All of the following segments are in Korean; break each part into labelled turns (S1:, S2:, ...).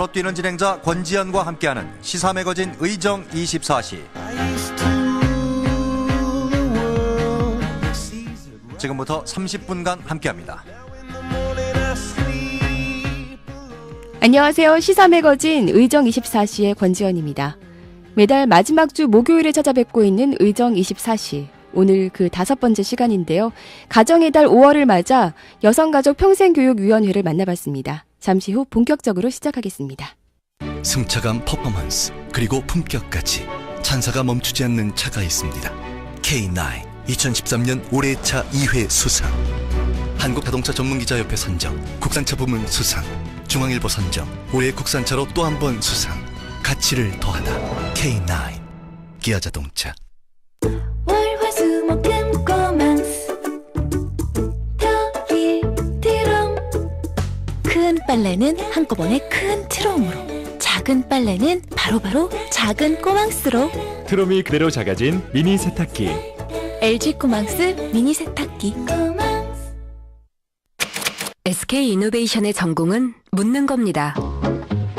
S1: 발로 뛰는 진행자 권지연과 함께하는 시사 매거진 의정 24시. 지금부터 30분간 함께합니다.
S2: 안녕하세요. 시사 매거진 의정 24시의 권지연입니다. 매달 마지막 주 목요일에 찾아뵙고 있는 의정 24시. 오늘 그 5번째 시간인데요. 가정의 달 5월을 맞아 여성가족 평생교육위원회를 만나봤습니다. 잠시 후 본격적으로 시작하겠습니다.
S3: 승차감 퍼포먼스 그리고 품격까지 찬사가 멈추지 않는 차가 있습니다. K9 2013년 올해의 차 2회 수상, 한국자동차 전문기자협회 선정 국산차 부문 수상, 중앙일보 선정 올해 국산차로 또 한 번 수상. 가치를 더하다 K9 기아자동차.
S4: 큰 빨래는 한꺼번에 큰 트롬으로, 작은 빨래는 바로바로 작은 꼬망스로.
S5: 트롬이 그대로 작아진 미니 세탁기.
S4: LG 꼬망스 미니 세탁기.
S6: SK 이노베이션의 전공은 묻는 겁니다.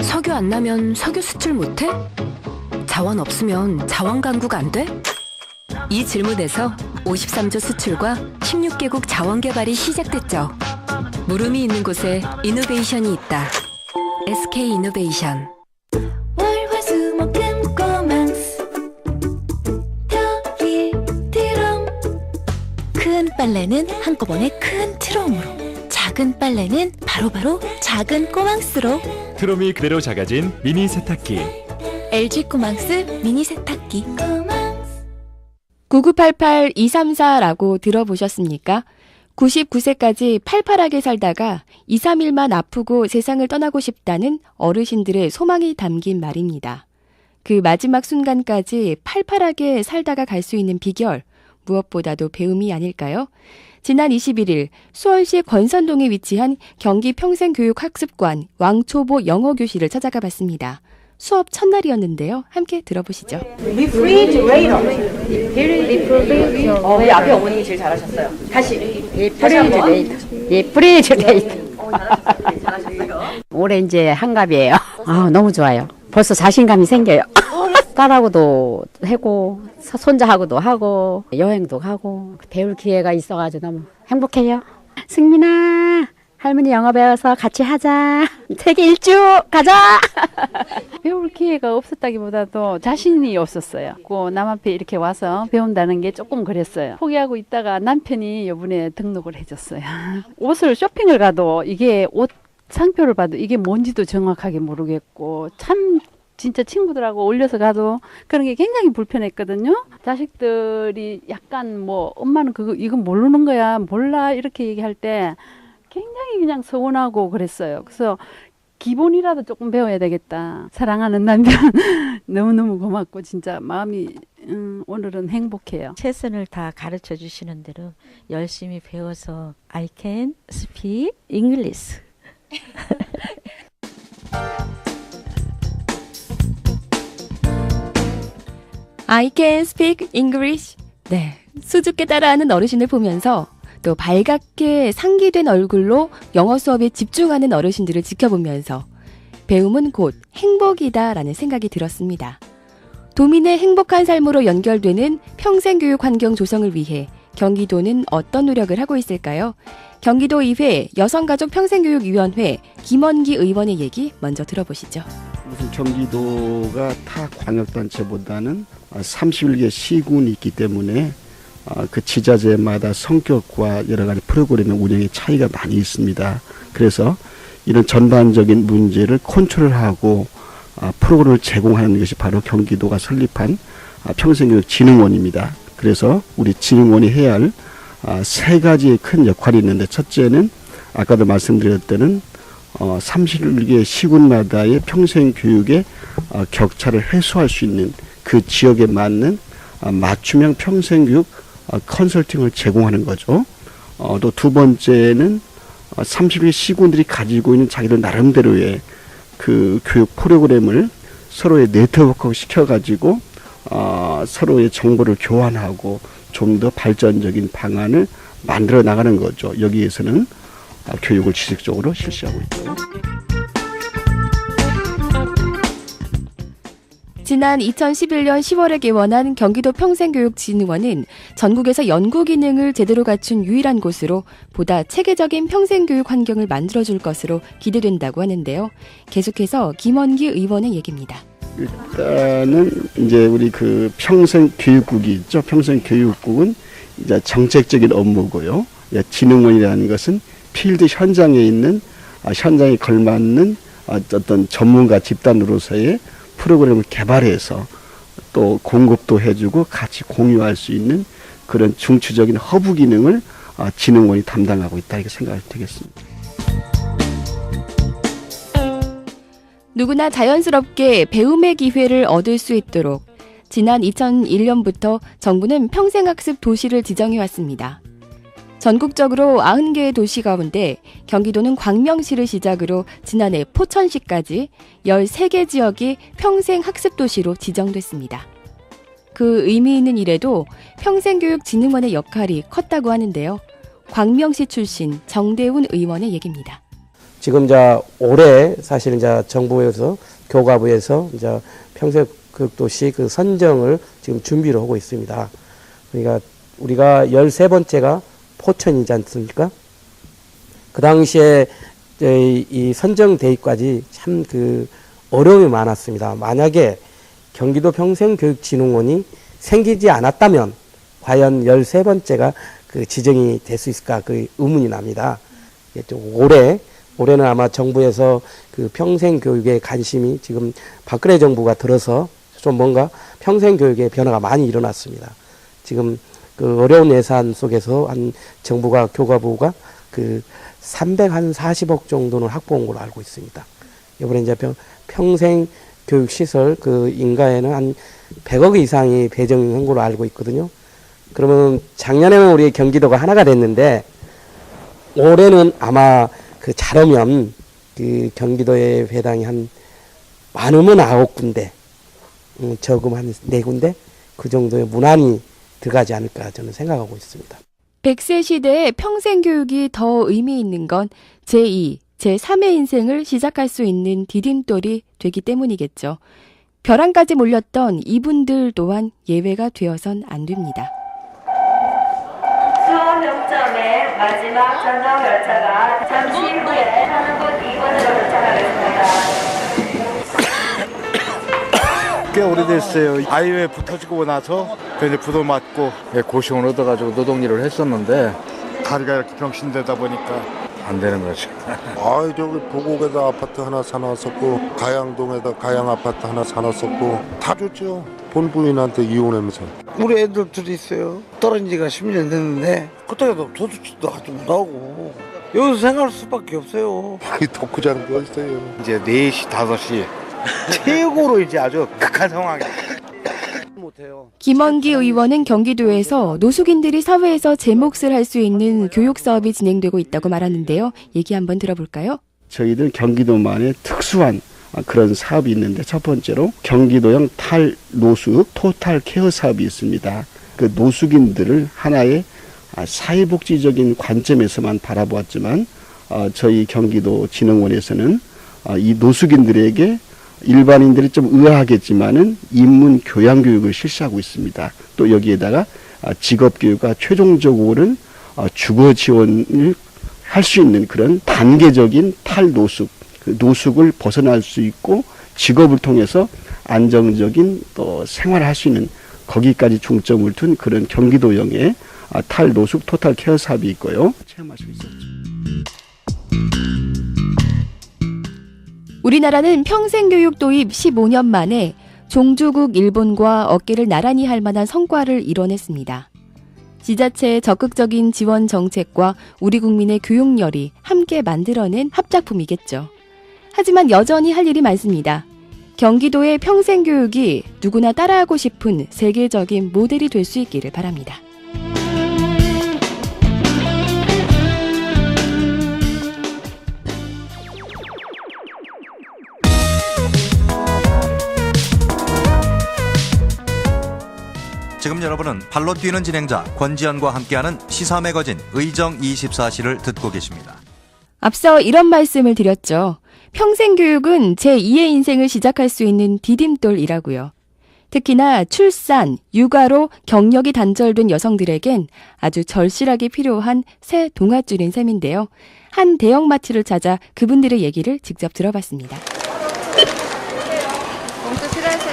S6: 석유 안 나면 석유 수출 못해? 자원 없으면 자원 강국 안 돼? 이 질문에서 53조 수출과 16개국 자원 개발이 시작됐죠. 물음이 있는 곳에 이노베이션이 있다. SK 이노베이션.
S4: 큰 빨래는 한꺼번에 큰 트롬으로, 작은 빨래는 바로바로 작은 꼬망스로.
S5: 트롬이 그대로 작아진 미니 세탁기.
S4: LG 꼬망스 미니 세탁기.
S2: 9988-234라고 들어보셨습니까? 99세까지 팔팔하게 살다가 2, 3일만 아프고 세상을 떠나고 싶다는 어르신들의 소망이 담긴 말입니다. 그 마지막 순간까지 팔팔하게 살다가 갈 수 있는 비결, 무엇보다도 배움이 아닐까요? 지난 21일 수원시 권선동에 위치한 경기평생교육학습관 왕초보 영어교실을 찾아가 봤습니다. 수업 첫날이었는데요. 함께 들어보시죠.
S7: 우리 앞에 어머님이 제일 잘하셨어요. 다시
S8: 프리즈레이트.
S7: 잘하셨어요.
S8: 올해 이제 한갑이에요. 아, 너무 좋아요. 벌써 자신감이 생겨요. 딸하고도 하고 손자하고도 하고 여행도 가고 배울 기회가 있어가지고 너무 행복해요. 승민아, 할머니 영어 배워서 같이 하자. 세계 일주 가자.
S9: 배울 기회가 없었다기보다도 자신이 없었어요. 남 앞에 이렇게 와서 배운다는 게 조금 그랬어요. 포기하고 있다가 남편이 이번에 등록을 해줬어요. 옷을 쇼핑을 가도 이게 옷 상표를 봐도 이게 뭔지도 정확하게 모르겠고, 참 진짜 친구들하고 올려서 가도 그런 게 굉장히 불편했거든요. 자식들이 약간 엄마는 이건 모르는 거야, 몰라, 이렇게 얘기할 때 굉장히 그냥 서운하고 그랬어요. 그래서 기본이라도 조금 배워야 되겠다. 사랑하는 남편 너무너무 고맙고 진짜 마음이 오늘은 행복해요.
S10: 최선을 다 가르쳐 주시는 대로 열심히 배워서 I can speak English.
S2: I can speak English. 네, 수줍게 따라하는 어르신을 보면서 또 발갛게 상기된 얼굴로 영어 수업에 집중하는 어르신들을 지켜보면서 배움은 곧 행복이다라는 생각이 들었습니다. 도민의 행복한 삶으로 연결되는 평생교육 환경 조성을 위해 경기도는 어떤 노력을 하고 있을까요? 경기도의회 여성가족 평생교육위원회 김원기 의원의 얘기 먼저 들어보시죠.
S11: 무슨 경기도가 타 광역단체보다는 31개 시군이 있기 때문에 그 지자체마다 성격과 여러 가지 프로그램의 운영의 차이가 많이 있습니다. 그래서 이런 전반적인 문제를 컨트롤하고 프로그램을 제공하는 것이 바로 경기도가 설립한 평생교육진흥원입니다. 그래서 우리 진흥원이 해야 할 세 가지의 큰 역할이 있는데, 첫째는 아까도 말씀드렸던 31개 시군마다의 평생교육의 격차를 해소할 수 있는 그 지역에 맞는 맞춤형 평생교육 컨설팅을 제공하는 거죠. 또 두 번째는 30개 시군들이 가지고 있는 자기들 나름대로의 그 교육 프로그램을 서로의 네트워크 시켜가지고 서로의 정보를 교환하고 좀 더 발전적인 방안을 만들어 나가는 거죠. 여기에서는 교육을 지속적으로 실시하고 있죠.
S2: 지난 2011년 10월에 개원한 경기도 평생교육진흥원은 전국에서 연구 기능을 제대로 갖춘 유일한 곳으로 보다 체계적인 평생교육 환경을 만들어줄 것으로 기대된다고 하는데요. 계속해서 김원기 의원의 얘기입니다.
S11: 일단은 이제 우리 그 평생교육국이 있죠. 평생교육국은 이제 정책적인 업무고요. 진흥원이라는 것은 필드 현장에 있는 현장에 걸맞는 어떤 전문가 집단으로서의 프로그램을 개발해서 또 공급도 해주고 같이 공유할 수 있는 그런 중추적인 허브 기능을 진흥원이 담당하고 있다 이렇게 생각이 되겠습니다.
S2: 누구나 자연스럽게 배움의 기회를 얻을 수 있도록 지난 2001년부터 정부는 평생학습 도시를 지정해왔습니다. 전국적으로 90개의 도시 가운데 경기도는 광명시를 시작으로 지난해 포천시까지 13개 지역이 평생학습도시로 지정됐습니다. 그 의미 있는 일에도 평생교육진흥원의 역할이 컸다고 하는데요. 광명시 출신 정대훈 의원의 얘기입니다.
S12: 지금 올해 사실 정부에서 교과부에서 평생교육도시 그 선정을 지금 준비를 하고 있습니다. 그러니까 우리가 13번째가 포천이지 않습니까? 그 당시에 이 선정 대입까지 참 그 어려움이 많았습니다. 만약에 경기도 평생교육진흥원이 생기지 않았다면 과연 13번째가 그 지정이 될 수 있을까 그 의문이 납니다. 올해는 아마 정부에서 그 평생교육에 관심이 지금 박근혜 정부가 들어서 좀 뭔가 평생교육의 변화가 많이 일어났습니다. 지금 그 어려운 예산 속에서 정부가 교과부가 그 340억 정도는 확보한 걸로 알고 있습니다. 이번에 이제 평생교육시설 그 인가에는 한 100억 이상이 배정한 걸로 알고 있거든요. 그러면 작년에는 우리 경기도가 하나가 됐는데 올해는 아마 그 잘하면 그 경기도의 배당이 한 많으면 9군데, 적으면 한 4군데 그 정도의 무난히 들어가지 않을까 저는 생각하고 있습니다.
S2: 100세 시대에 평생교육이 더 의미 있는 건 제2, 제3의 인생을 시작할 수 있는 디딤돌이 되기 때문이겠죠. 벼랑까지 몰렸던 이분들 또한 예외가 되어선 안 됩니다.
S7: 수원 정점의 마지막 전남 열차가 잠시 후에 하는 곳 2번으로 도착하겠습니다.
S13: 꽤 오래됐어요. IMF 터지고 나서 이제 부도 맞고 고시원 얻어가지고 노동일을 했었는데 다리가 이렇게 병신되다 보니까 안 되는 거죠.
S14: 저기 도곡에다 아파트 하나 사놨었고 가양동에다 가양 아파트 하나 사놨었고 다 줬죠. 본부인한테 이혼하면서.
S15: 우리 애들 둘이 있어요. 떨어진 지가 10년 됐는데 그때도 도둑질도 하지 못하고 여기서 생활할 수밖에 없어요.
S14: 덕후자는 거 있어요.
S13: 이제 4시, 5시 최고로 이제 아주 극한 상황이.
S2: 김원기 의원은 경기도에서 노숙인들이 사회에서 제 몫을 할 수 있는 교육 사업이 진행되고 있다고 말하는데요. 얘기 한번 들어볼까요?
S11: 저희들 경기도만의 특수한 그런 사업이 있는데 첫 번째로 경기도형 탈노숙 토탈 케어 사업이 있습니다. 그 노숙인들을 하나의 사회복지적인 관점에서만 바라보았지만 저희 경기도 진흥원에서는 이 노숙인들에게 일반인들이 좀 의아하겠지만은 인문 교양 교육을 실시하고 있습니다. 또 여기에다가 직업 교육과 최종적으로는 주거 지원을 할 수 있는 그런 단계적인 탈노숙, 그 노숙을 벗어날 수 있고 직업을 통해서 안정적인 또 생활을 할 수 있는 거기까지 중점을 둔 그런 경기도형의 탈노숙 토탈 케어 사업이 있고요. 체험할 수 있었죠.
S2: 우리나라는 평생교육 도입 15년 만에 종주국 일본과 어깨를 나란히 할 만한 성과를 이뤄냈습니다. 지자체의 적극적인 지원 정책과 우리 국민의 교육열이 함께 만들어낸 합작품이겠죠. 하지만 여전히 할 일이 많습니다. 경기도의 평생교육이 누구나 따라하고 싶은 세계적인 모델이 될 수 있기를 바랍니다.
S1: 지금 여러분은 발로 뛰는 진행자 권지현과 함께하는 시사 매거진 의정 24시를 듣고 계십니다.
S2: 앞서 이런 말씀을 드렸죠. 평생교육은 제2의 인생을 시작할 수 있는 디딤돌이라고요. 특히나 출산, 육아로 경력이 단절된 여성들에겐 아주 절실하게 필요한 새 동아줄인 셈인데요. 한 대형마트를 찾아 그분들의 얘기를 직접 들어봤습니다.
S16: 봉투 필요하세요?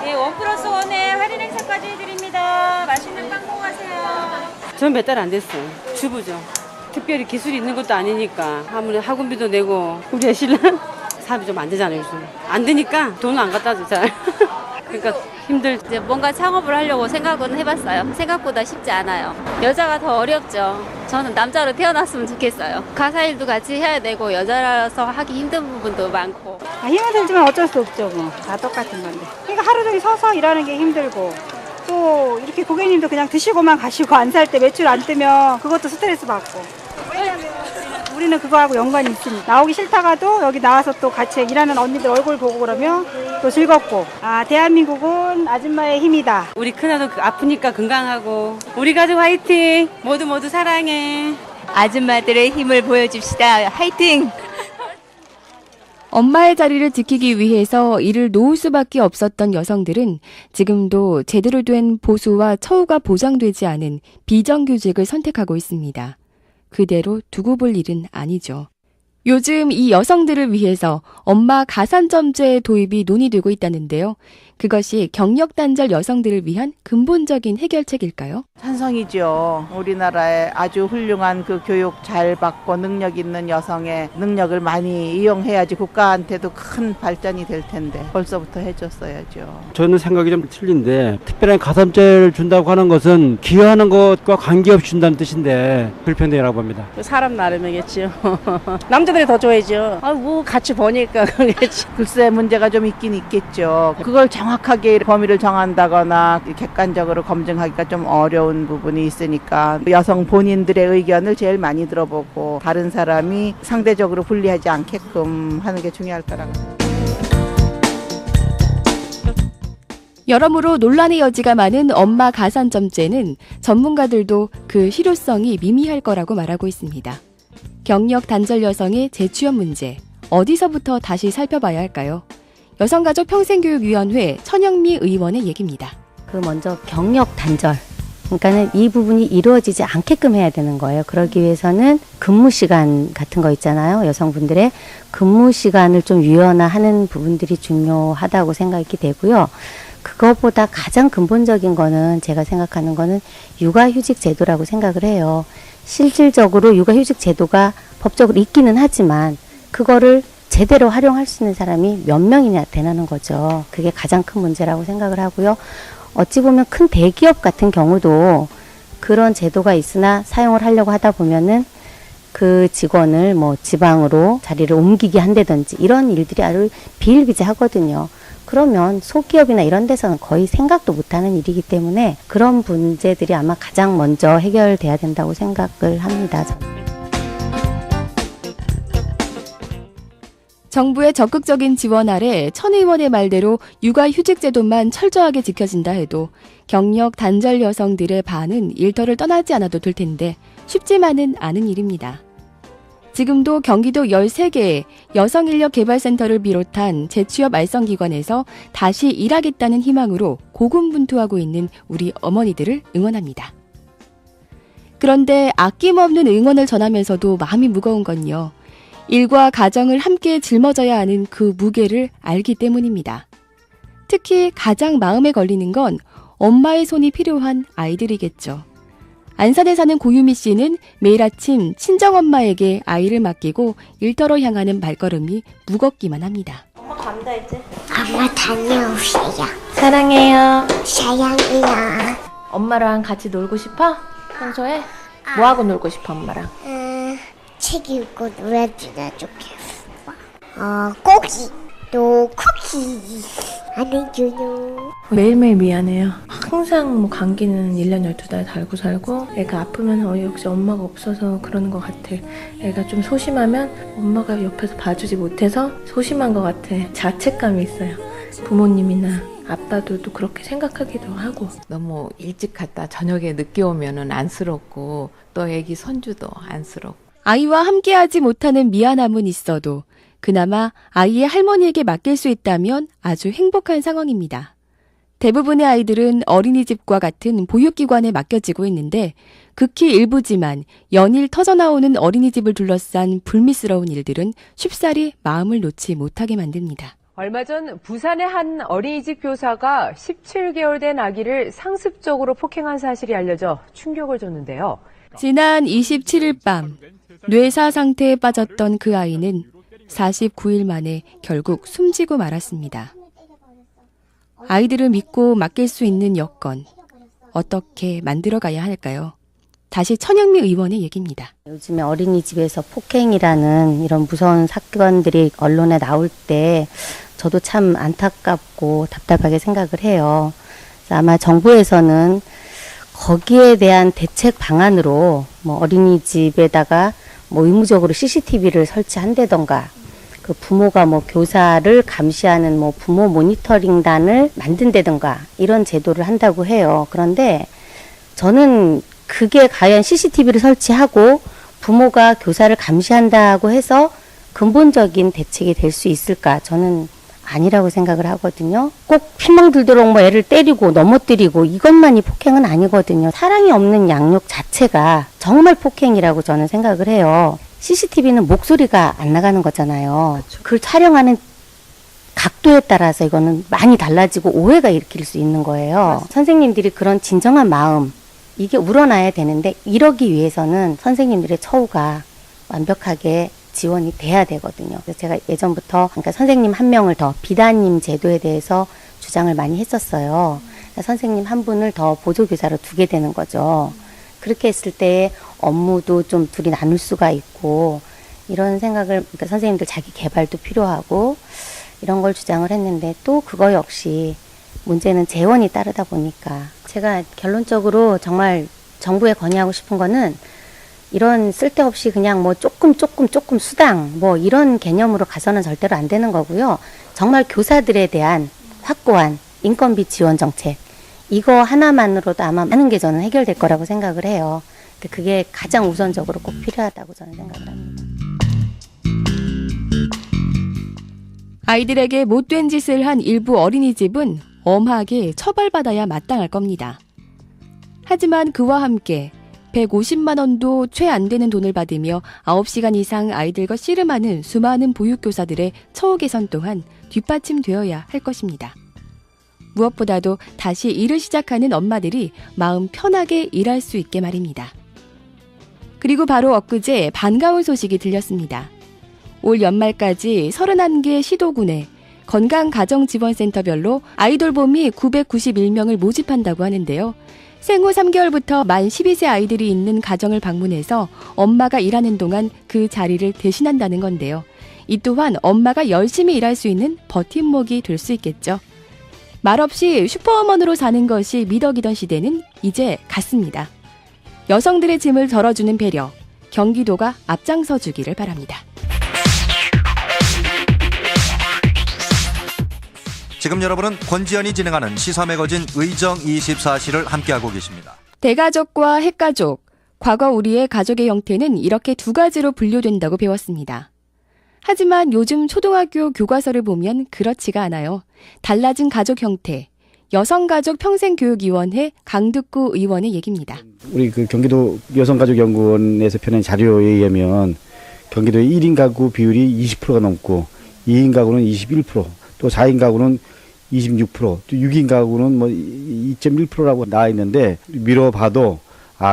S17: 네, 1+1에 할인 행사까지 해드립니다. 맛있는 빵 먹으세요.
S18: 전 몇 달 안 됐어요. 주부죠. 특별히 기술이 있는 것도 아니니까 아무래도 학원비도 내고 우리 애 신랑 사업이 좀 안 되잖아요. 요즘. 안 되니까 돈을 안 갖다 줘 잘. 그러니까 힘들.
S19: 이제 뭔가 창업을 하려고 생각은 해봤어요. 생각보다 쉽지 않아요. 여자가 더 어렵죠. 저는 남자로 태어났으면 좋겠어요. 가사 일도 같이 해야 되고 여자라서 하기 힘든 부분도 많고.
S20: 힘은 들지만 어쩔 수 없죠. 뭐. 다 똑같은 건데. 그러니까 하루 종일 서서 일하는 게 힘들고 또 이렇게 고객님도 그냥 드시고만 가시고 안 살 때 매출 안 뜨면 그것도 스트레스 받고. 우리는 그거하고 연관이 있습니다. 나오기 싫다가도 여기 나와서 또 같이 일하는 언니들 얼굴 보고 그러면 또 즐겁고, 아, 대한민국은 아줌마의 힘이다.
S18: 우리 큰아도 아프니까 건강하고 우리 가족 화이팅. 모두 사랑해.
S19: 아줌마들의 힘을 보여줍시다. 화이팅!
S2: 엄마의 자리를 지키기 위해서 일을 놓을 수밖에 없었던 여성들은 지금도 제대로 된 보수와 처우가 보장되지 않은 비정규직을 선택하고 있습니다. 그대로 두고 볼 일은 아니죠. 요즘 이 여성들을 위해서 엄마 가산점제 도입이 논의되고 있다는데요. 그것이 경력 단절 여성들을 위한 근본적인 해결책일까요?
S21: 찬성이죠. 우리나라에 아주 훌륭한 그 교육 잘 받고 능력 있는 여성의 능력을 많이 이용해야지 국가한테도 큰 발전이 될 텐데 벌써부터 해줬어야죠.
S22: 저는 생각이 좀 틀린데 특별한 가산점제를 준다고 하는 것은 기여하는 것과 관계없이 준다는 뜻인데 불편해라고 봅니다.
S23: 사람 나름이겠죠. 남자들이 더 좋아하죠. 뭐 같이 보니까 그러겠지.
S21: 글쎄 문제가 좀 있긴 있겠죠. 그걸 정확하게 범위를 정한다거나 객관적으로 검증하기가 좀 어려운 부분이 있으니까 여성 본인들의 의견을 제일 많이 들어보고 다른 사람이 상대적으로 불리하지 않게끔 하는 게 중요할 거라고 생각합니다.
S2: 여러모로 논란의 여지가 많은 엄마 가산점제는 전문가들도 그 실효성이 미미할 거라고 말하고 있습니다. 경력 단절 여성의 재취업 문제, 어디서부터 다시 살펴봐야 할까요? 여성가족 평생교육위원회 천영미 의원의 얘기입니다.
S24: 먼저 경력 단절. 그러니까는 이 부분이 이루어지지 않게끔 해야 되는 거예요. 그러기 위해서는 근무 시간 같은 거 있잖아요. 여성분들의 근무 시간을 좀 유연화하는 부분들이 중요하다고 생각이 되고요. 그것보다 가장 근본적인 거는 제가 생각하는 거는 육아휴직 제도라고 생각을 해요. 실질적으로 육아휴직 제도가 법적으로 있기는 하지만 그거를 제대로 활용할 수 있는 사람이 몇 명이냐 되는 거죠. 그게 가장 큰 문제라고 생각을 하고요. 어찌 보면 큰 대기업 같은 경우도 그런 제도가 있으나 사용을 하려고 하다 보면은 그 직원을 뭐 지방으로 자리를 옮기게 한다든지 이런 일들이 아주 비일비재하거든요. 그러면 소기업이나 이런 데서는 거의 생각도 못하는 일이기 때문에 그런 문제들이 아마 가장 먼저 해결돼야 된다고 생각을 합니다. 저는.
S2: 정부의 적극적인 지원 아래 천 의원의 말대로 육아휴직 제도만 철저하게 지켜진다 해도 경력 단절 여성들의 반은 일터를 떠나지 않아도 될 텐데 쉽지만은 않은 일입니다. 지금도 경기도 13개의 여성인력개발센터를 비롯한 재취업 알선기관에서 다시 일하겠다는 희망으로 고군분투하고 있는 우리 어머니들을 응원합니다. 그런데 아낌없는 응원을 전하면서도 마음이 무거운 건요. 일과 가정을 함께 짊어져야 하는 그 무게를 알기 때문입니다. 특히 가장 마음에 걸리는 건 엄마의 손이 필요한 아이들이겠죠. 안산에 사는 고유미 씨는 매일 아침 친정엄마에게 아이를 맡기고 일터로 향하는 발걸음이 무겁기만 합니다.
S25: 엄마 간다 이제. 엄마 다녀오세요.
S4: 사랑해요.
S25: 사랑해요.
S4: 엄마랑 같이 놀고 싶어? 평소에? 뭐하고 놀고 싶어 엄마랑?
S25: 책 읽고 놀아주나 좋겠어. 고기 또 쿠키 안 해주요.
S4: 매일매일 미안해요. 항상 뭐 감기는 1년 12달 달고 살고 애가 아프면 역시 엄마가 없어서 그러는 것 같아. 애가 좀 소심하면 엄마가 옆에서 봐주지 못해서 소심한 것 같아. 자책감이 있어요. 부모님이나 아빠들도 그렇게 생각하기도 하고.
S26: 너무 일찍 갔다 저녁에 늦게 오면은 안쓰럽고 또 애기 손주도 안쓰럽고.
S2: 아이와 함께하지 못하는 미안함은 있어도 그나마 아이의 할머니에게 맡길 수 있다면 아주 행복한 상황입니다. 대부분의 아이들은 어린이집과 같은 보육기관에 맡겨지고 있는데 극히 일부지만 연일 터져나오는 어린이집을 둘러싼 불미스러운 일들은 쉽사리 마음을 놓지 못하게 만듭니다.
S3: 얼마 전 부산의 한 어린이집 교사가 17개월 된 아기를 상습적으로 폭행한 사실이 알려져 충격을 줬는데요.
S2: 지난 27일 밤 뇌사 상태에 빠졌던 그 아이는 49일 만에 결국 숨지고 말았습니다. 아이들을 믿고 맡길 수 있는 여건 어떻게 만들어가야 할까요? 다시 천영미 의원의 얘기입니다.
S24: 요즘에 어린이집에서 폭행이라는 이런 무서운 사건들이 언론에 나올 때 저도 참 안타깝고 답답하게 생각을 해요. 그래서 아마 정부에서는 거기에 대한 대책 방안으로 뭐 어린이집에다가 뭐 의무적으로 CCTV를 설치한다던가 그 부모가 뭐 교사를 감시하는 뭐 부모 모니터링단을 만든다던가 이런 제도를 한다고 해요. 그런데 저는 그게 과연 CCTV를 설치하고 부모가 교사를 감시한다고 해서 근본적인 대책이 될 수 있을까? 저는 아니라고 생각을 하거든요. 꼭 피멍 들도록 뭐 애를 때리고 넘어뜨리고 이것만이 폭행은 아니거든요. 사랑이 없는 양육 자체가 정말 폭행이라고 저는 생각을 해요. CCTV는 목소리가 안 나가는 거잖아요. 그걸 촬영하는 각도에 따라서 이거는 많이 달라지고 오해가 일으킬 수 있는 거예요. 선생님들이 그런 진정한 마음, 이게 우러나야 되는데 이러기 위해서는 선생님들의 처우가 완벽하게 지원이 돼야 되거든요. 그래서 제가 예전부터 그러니까 선생님 한 명을 더 비단임 제도에 대해서 주장을 많이 했었어요. 그러니까 선생님 한 분을 더 보조교사로 두게 되는 거죠. 그렇게 했을 때 업무도 좀 둘이 나눌 수가 있고 이런 생각을 그러니까 선생님들 자기 개발도 필요하고 이런 걸 주장을 했는데 또 그거 역시 문제는 재원이 따르다 보니까 제가 결론적으로 정말 정부에 건의하고 싶은 거는 이런 쓸데없이 그냥 뭐 조금 수당 뭐 이런 개념으로 가서는 절대로 안 되는 거고요. 정말 교사들에 대한 확고한 인건비 지원 정책 이거 하나만으로도 아마 많은 게 저는 해결될 거라고 생각을 해요. 근데 그게 가장 우선적으로 꼭 필요하다고 저는 생각을 합니다.
S2: 아이들에게 못된 짓을 한 일부 어린이집은 엄하게 처벌받아야 마땅할 겁니다. 하지만 그와 함께 150만 원도 채 안 되는 돈을 받으며 9시간 이상 아이들과 씨름하는 수많은 보육교사들의 처우 개선 또한 뒷받침되어야 할 것입니다. 무엇보다도 다시 일을 시작하는 엄마들이 마음 편하게 일할 수 있게 말입니다. 그리고 바로 엊그제 반가운 소식이 들렸습니다. 올 연말까지 31개 시도군에 건강가정지원센터별로 아이돌봄이 991명을 모집한다고 하는데요. 생후 3개월부터 만 12세 아이들이 있는 가정을 방문해서 엄마가 일하는 동안 그 자리를 대신한다는 건데요. 이 또한 엄마가 열심히 일할 수 있는 버팀목이 될 수 있겠죠. 말없이 슈퍼우먼으로 사는 것이 미덕이던 시대는 이제 갔습니다. 여성들의 짐을 덜어주는 배려, 경기도가 앞장서 주기를 바랍니다.
S1: 지금 여러분은 권지연이 진행하는 시사매거진 의정24시를 함께하고 계십니다.
S2: 대가족과 핵가족, 과거 우리의 가족의 형태는 이렇게 두 가지로 분류된다고 배웠습니다. 하지만 요즘 초등학교 교과서를 보면 그렇지가 않아요. 달라진 가족 형태, 여성가족평생교육위원회 강득구 의원의 얘기입니다.
S5: 우리 그 경기도 여성가족연구원에서 펴낸 자료에 의하면 경기도의 1인 가구 비율이 20%가 넘고 2인 가구는 21%, 또 4인 가구는 26%, 또 6인 가구는 뭐 2.1%라고 나와 있는데 미뤄봐도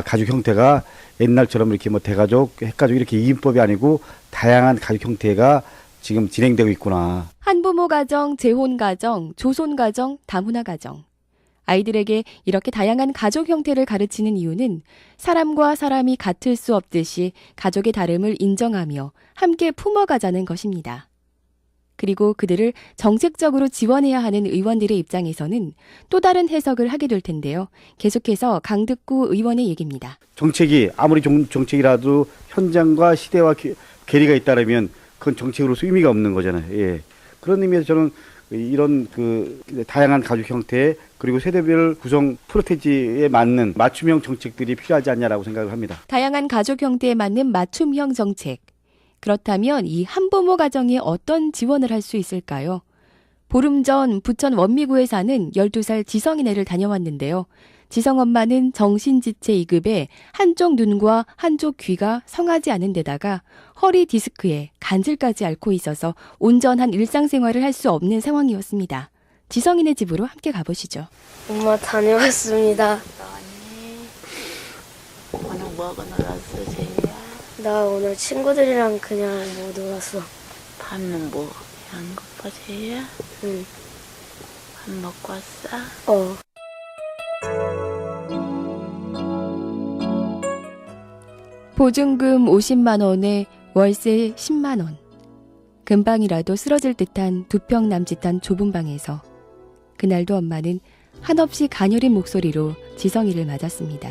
S5: 가족 형태가 옛날처럼 이렇게 뭐 대가족, 핵가족 이렇게 2인법이 아니고 다양한 가족 형태가 지금 진행되고 있구나.
S2: 한부모 가정, 재혼 가정, 조손 가정, 다문화 가정. 아이들에게 이렇게 다양한 가족 형태를 가르치는 이유는 사람과 사람이 같을 수 없듯이 가족의 다름을 인정하며 함께 품어가자는 것입니다. 그리고 그들을 정책적으로 지원해야 하는 의원들의 입장에서는 또 다른 해석을 하게 될 텐데요. 계속해서 강득구 의원의 얘기입니다.
S5: 정책이 아무리 정책이라도 현장과 시대와 괴리가 있다면 그건 정책으로서 의미가 없는 거잖아요. 예. 그런 의미에서 저는 이런 다양한 가족 형태 그리고 세대별 구성 프로테지에 맞는 맞춤형 정책들이 필요하지 않냐라고 생각을 합니다.
S2: 다양한 가족 형태에 맞는 맞춤형 정책. 그렇다면 이 한부모 가정이 어떤 지원을 할 수 있을까요? 보름 전 부천 원미구에 사는 12살 지성이네를 다녀왔는데요. 지성 엄마는 정신지체 2급에 한쪽 눈과 한쪽 귀가 성하지 않은 데다가 허리 디스크에 간질까지 앓고 있어서 온전한 일상생활을 할 수 없는 상황이었습니다. 지성이네 집으로 함께 가보시죠.
S4: 엄마 다녀왔습니다.
S6: 오늘 뭐하고 놀았어, 제이야?
S4: 나 오늘 친구들이랑 그냥 놀았어.
S6: 밥은 뭐 안 고파, 제이야?
S4: 응.
S6: 밥 먹고 왔어?
S4: 어.
S2: 보증금 50만 원에 월세 10만 원. 금방이라도 쓰러질 듯한 2평 남짓한 좁은 방에서 그날도 엄마는 한없이 가녀린 목소리로 지성이를 맞았습니다.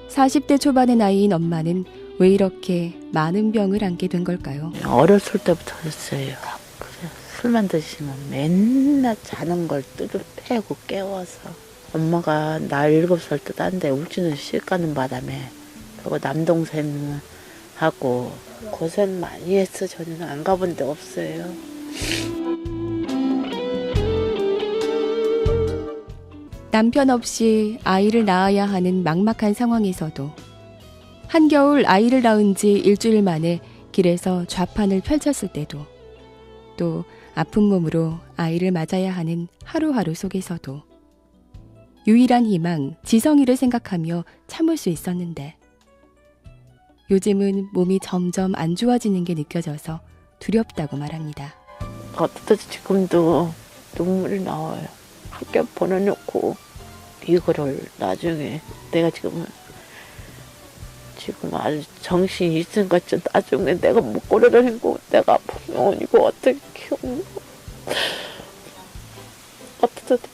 S2: 40대 초반의 나이인 엄마는 왜 이렇게 많은 병을 안게 된 걸까요?
S6: 어렸을 때부터 했어요. 그래, 술만 드시면 맨날 자는 걸 뚜루 패고 깨워서 엄마가 나 7살 때 딴 데 울지는 실 가는 바람에 그리고 남동생하고 고생 많이 했어. 저는 안 가본 데 없어요.
S2: 남편 없이 아이를 낳아야 하는 막막한 상황에서도 한겨울 아이를 낳은 지 일주일 만에 길에서 좌판을 펼쳤을 때도 또 아픈 몸으로 아이를 맞아야 하는 하루하루 속에서도 유일한 희망 지성이를 생각하며 참을 수 있었는데 요즘은 몸이 점점 안 좋아지는 게 느껴져서 두렵다고 말합니다.
S6: 어쩌다 지금도 눈물이 나와요. 학교 보내놓고 이거를 나중에 내가 지금 아주 정신이 있으니까 나중에 내가 목걸이를 헹고 내가 아프면 이거 어떻게 키우는 거 어쩌다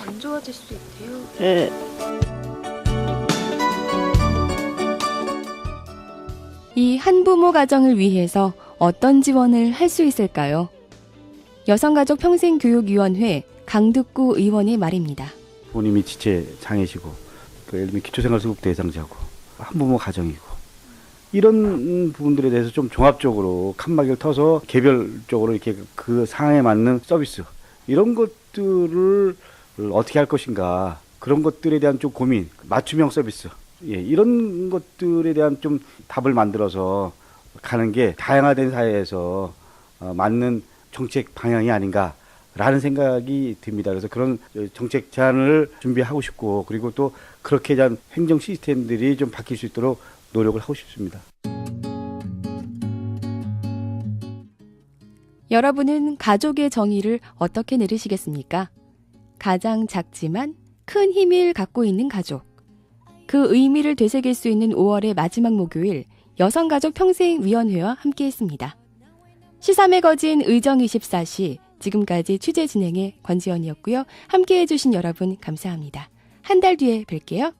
S4: 안 좋아질 수 있대요.
S6: 네.
S2: 이 한부모 가정을 위해서 어떤 지원을 할 수 있을까요? 여성가족평생교육위원회 강득구 의원의 말입니다.
S5: 부모님이 지체 장애시고 예를 들면 기초생활수급 대상자고 한부모 가정이고 이런 부분들에 대해서 좀 종합적으로 칸막이를 터서 개별적으로 이렇게 그 상황에 맞는 서비스 이런 것들을 어떻게 할 것인가 그런 것들에 대한 좀 고민 맞춤형 서비스 이런 것들에 대한 좀 답을 만들어서 가는 게 다양화된 사회에서 맞는 정책 방향이 아닌가라는 생각이 듭니다. 그래서 그런 정책 제안을 준비하고 싶고 그리고 또 그렇게 대한 행정 시스템들이 좀 바뀔 수 있도록 노력을 하고 싶습니다.
S2: 여러분은 가족의 정의를 어떻게 내리시겠습니까? 가장 작지만 큰 힘을 갖고 있는 가족. 그 의미를 되새길 수 있는 5월의 마지막 목요일 여성가족평생위원회와 함께했습니다. 시삼의 거진 의정24시 지금까지 취재 진행의 권지연이었고요. 함께해 주신 여러분 감사합니다. 한 달 뒤에 뵐게요.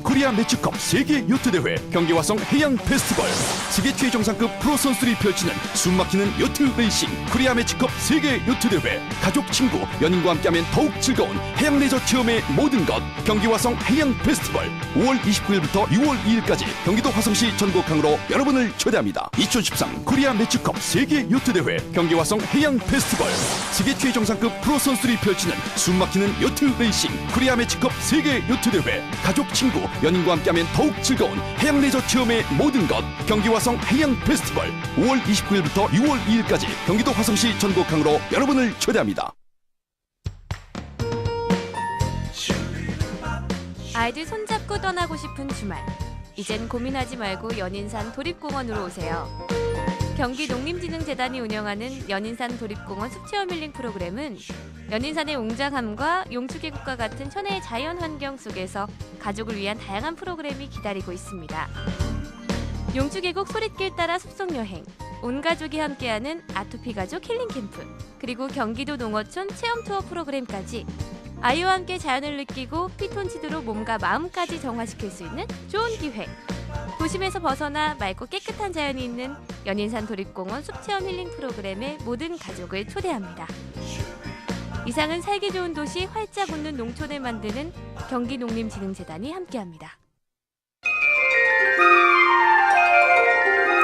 S8: 코리아 매치컵 세계 요트대회 경기화성 해양 페스티벌 세계 최정상급 프로 선수들이 펼치는 숨막히는 요트 레이싱 코리아 매치컵 세계 요트대회 가족, 친구, 연인과 함께하면 더욱 즐거운 해양 레저 체험의 모든 것 경기화성 해양 페스티벌 5월 29일부터 6월 2일까지 경기도 화성시 전국항으로 여러분을 초대합니다. 2013 코리아 매치컵 세계 요트대회 경기화성 해양 페스티벌 세계 최정상급 프로 선수들이 펼치는 숨막히는 요트 레이싱 코리아 매치컵 세계 요트대회 가족, 친구, 연인과 함께하면 더욱 즐거운 해양 레저 체험의 모든 것. 경기 화성 해양 페스티벌 5월 29일부터 6월 2일까지 경기도 화성시 전국항으로 여러분을 초대합니다.
S7: 아이들 손잡고 떠나고 싶은 주말. 이젠 고민하지 말고 연인산 도립공원으로 오세요. 경기농림진흥재단이 운영하는 연인산 도립공원 숲체험 힐링 프로그램은 연인산의 웅장함과 용추계곡과 같은 천혜의 자연 환경 속에서 가족을 위한 다양한 프로그램이 기다리고 있습니다. 용추계곡 소릿길 따라 숲속 여행, 온 가족이 함께하는 아토피 가족 힐링 캠프, 그리고 경기도 농어촌 체험 투어 프로그램까지 아이와 함께 자연을 느끼고 피톤치드로 몸과 마음까지 정화시킬 수 있는 좋은 기회. 도심에서 벗어나 맑고 깨끗한 자연이 있는 연인산 도립공원 숲체험 힐링 프로그램에 모든 가족을 초대합니다. 이상은 살기 좋은 도시 활짝 웃는 농촌을 만드는 경기농림진흥재단이 함께합니다.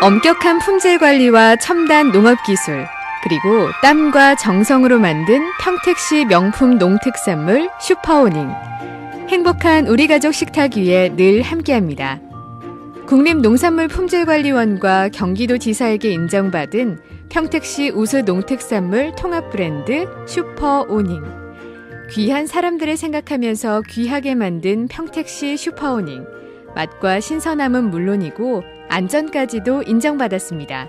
S9: 엄격한 품질 관리와 첨단 농업 기술, 그리고 땀과 정성으로 만든 평택시 명품 농특산물 슈퍼오닝. 행복한 우리 가족 식탁 위에 늘 함께합니다. 국립농산물품질관리원과 경기도지사에게 인정받은 평택시 우수 농특산물 통합 브랜드 슈퍼오닝. 귀한 사람들을 생각하면서 귀하게 만든 평택시 슈퍼오닝. 맛과 신선함은 물론이고 안전까지도 인정받았습니다.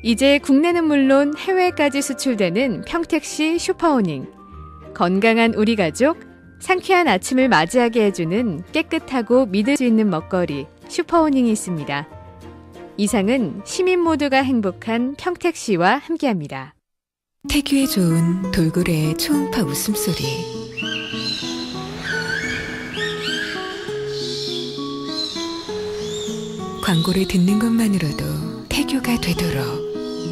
S9: 이제 국내는 물론 해외까지 수출되는 평택시 슈퍼오닝. 건강한 우리 가족, 상쾌한 아침을 맞이하게 해주는 깨끗하고 믿을 수 있는 먹거리 슈퍼오닝이 있습니다. 이상은 시민 모두가 행복한 평택시와 함께합니다.
S10: 태교에 좋은 돌고래의 초음파 웃음소리. 광고를 듣는 것만으로도 태교가 되도록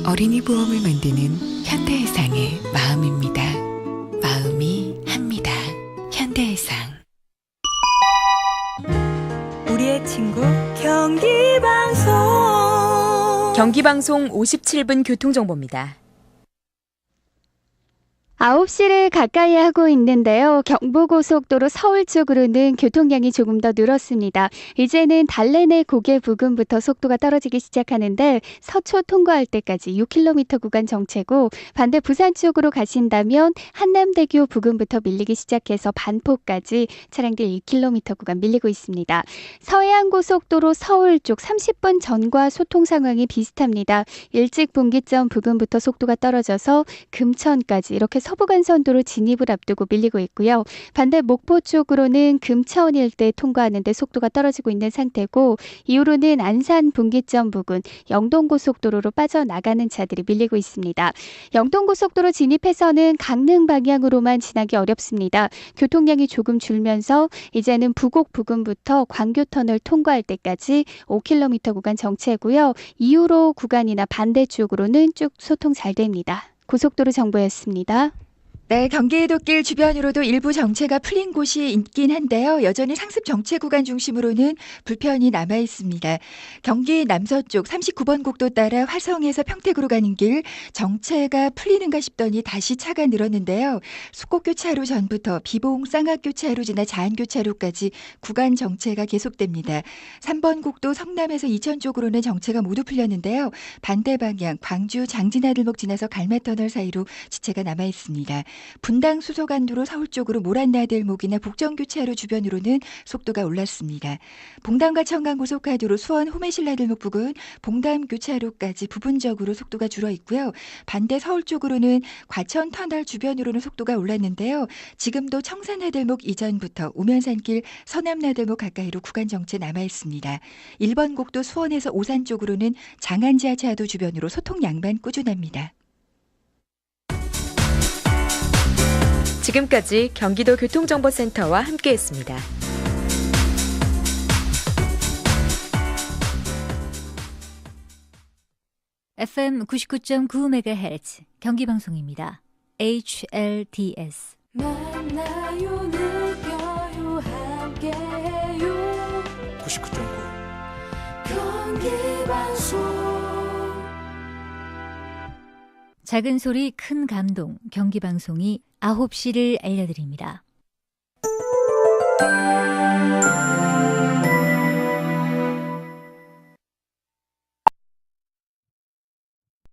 S10: 어린이 보험을 만드는 현대해상의 마음입니다. 마음이 합니다. 현대해상.
S12: 우리의 친구 경기방송.
S16: 경기방송 57분 교통정보입니다.
S26: 9시를 가까이 하고 있는데요. 경부고속도로 서울 쪽으로는 교통량이 조금 더 늘었습니다. 이제는 달래내 고개 부근부터 속도가 떨어지기 시작하는데 서초 통과할 때까지 6km 구간 정체고, 반대 부산 쪽으로 가신다면 한남대교 부근부터 밀리기 시작해서 반포까지 차량들 1km 구간 밀리고 있습니다. 서해안고속도로 서울 쪽 30분 전과 소통 상황이 비슷합니다. 일찍 분기점 부근부터 속도가 떨어져서 금천까지 이렇게 서부간선도로 진입을 앞두고 밀리고 있고요. 반대 목포 쪽으로는 금천 일대 통과하는데 속도가 떨어지고 있는 상태고, 이후로는 안산 분기점 부근 영동고속도로로 빠져나가는 차들이 밀리고 있습니다. 영동고속도로 진입해서는 강릉 방향으로만 지나기 어렵습니다. 교통량이 조금 줄면서 이제는 부곡 부근부터 광교터널 통과할 때까지 5km 구간 정체고요. 이후로 구간이나 반대쪽으로는 쭉 소통 잘 됩니다. 고속도로 정보였습니다.
S27: 네, 경기도길 주변으로도 일부 정체가 풀린 곳이 있긴 한데요. 여전히 상습 정체 구간 중심으로는 불편이 남아 있습니다. 경기 남서쪽 39번 국도 따라 화성에서 평택으로 가는 길 정체가 풀리는가 싶더니 다시 차가 늘었는데요. 숙곡교차로 전부터 비봉 쌍학교차로 지나 자안교차로까지 구간 정체가 계속됩니다. 3번 국도 성남에서 이천 쪽으로는 정체가 모두 풀렸는데요. 반대 방향 광주 장진하들목 지나서 갈마터널 사이로 지체가 남아 있습니다. 분당 수서간도로 서울 쪽으로 모란나들목이나 북정교차로 주변으로는 속도가 올랐습니다. 봉담과 청강 고속화도로 수원 호메실라들목 부근 봉담교차로까지 부분적으로 속도가 줄어 있고요. 반대 서울 쪽으로는 과천터널 주변으로는 속도가 올랐는데요. 지금도 청산나들목 이전부터 우면산길 서남나들목 가까이로 구간 정체 남아 있습니다. 1번 국도 수원에서 오산 쪽으로는 장안지하차도 주변으로 소통 양반 꾸준합니다.
S16: 지금까지 경기도 교통정보센터와 함께했습니다.
S28: FM 99.9MHz 경기방송입니다. HLDS
S12: 만나요 느껴요 함께해요
S8: 99.9
S12: 경기방송.
S28: 작은 소리 큰 감동 경기방송이 9시를 알려드립니다.